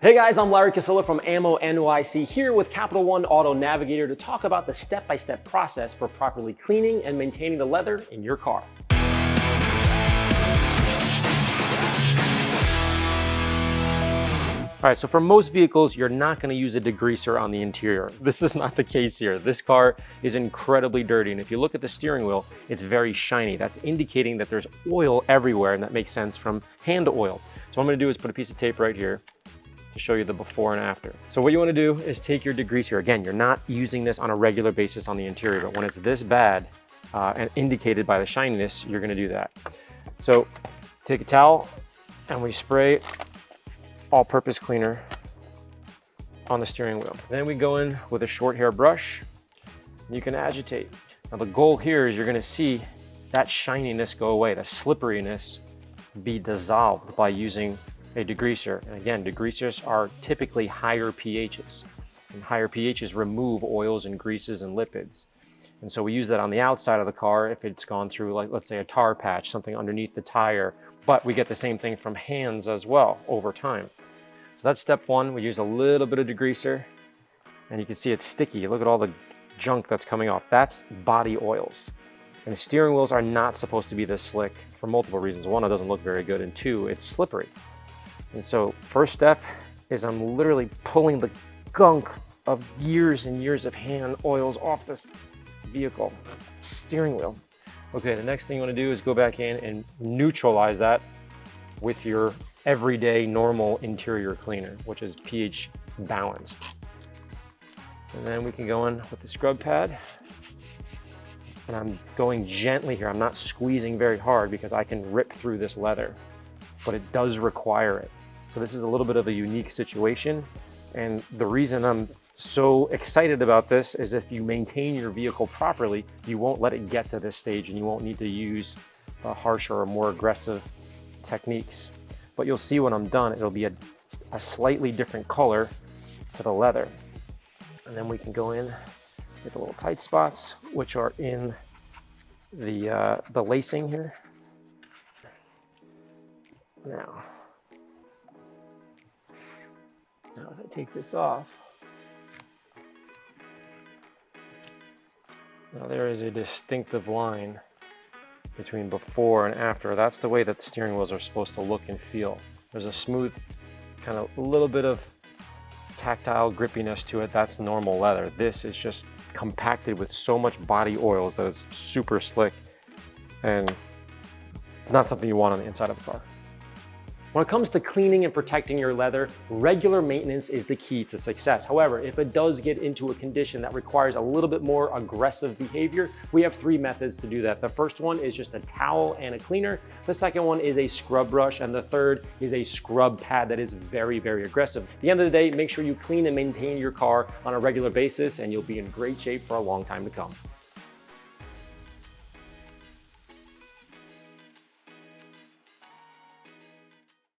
Hey guys, I'm Larry Casilla from Ammo NYC here with Capital One Auto Navigator to talk about the step-by-step process for properly cleaning and maintaining the leather in your car. All right, so for most vehicles, you're not gonna use a degreaser on the interior. This is not the case here. This car is incredibly dirty, and if you look at the steering wheel, it's very shiny. That's indicating that there's oil everywhere, and that makes sense from hand oil. So what I'm gonna do is put a piece of tape right here to show you the before and after. So what you wanna do is take your degreaser. Again, you're not using this on a regular basis on the interior, but when it's this bad and indicated by the shininess, you're gonna do that. So take a towel and we spray all-purpose cleaner on the steering wheel. Then we go in with a short hair brush. You can agitate. Now the goal here is you're gonna see that shininess go away, the slipperiness be dissolved by using a degreaser. And again, degreasers are typically higher pHs, and higher pHs remove oils and greases and lipids. And so we use that on the outside of the car if it's gone through, like, let's say a tar patch, something underneath the tire, but we get the same thing from hands as well over time. So that's step one. We use a little bit of degreaser, and you can see it's sticky. Look at all the junk that's coming off. That's body oils. And steering wheels are not supposed to be this slick for multiple reasons. One, it doesn't look very good, and two, it's slippery. And so first step is I'm literally pulling the gunk of years and years of hand oils off this vehicle steering wheel. Okay, the next thing you want to do is go back in and neutralize that with your everyday normal interior cleaner, which is pH balanced. And then we can go in with the scrub pad. And I'm going gently here. I'm not squeezing very hard because I can rip through this leather, but it does require it. So this is a little bit of a unique situation. And the reason I'm so excited about this is if you maintain your vehicle properly, you won't let it get to this stage and you won't need to use harsher or more aggressive techniques. But you'll see when I'm done, it'll be a slightly different color to the leather. And then we can go in with the little tight spots, which are in the lacing here. Now as I take this off, now there is a distinctive line between before and after. That's the way that the steering wheels are supposed to look and feel. There's a smooth, kind of a little bit of tactile grippiness to it. That's normal leather. This is just compacted with so much body oils that it's super slick and not something you want on the inside of a car. When it comes to cleaning and protecting your leather, regular maintenance is the key to success. However, if it does get into a condition that requires a little bit more aggressive behavior, we have three methods to do that. The first one is just a towel and a cleaner. The second one is a scrub brush. And the third is a scrub pad that is very, very aggressive. At the end of the day, make sure you clean and maintain your car on a regular basis and you'll be in great shape for a long time to come.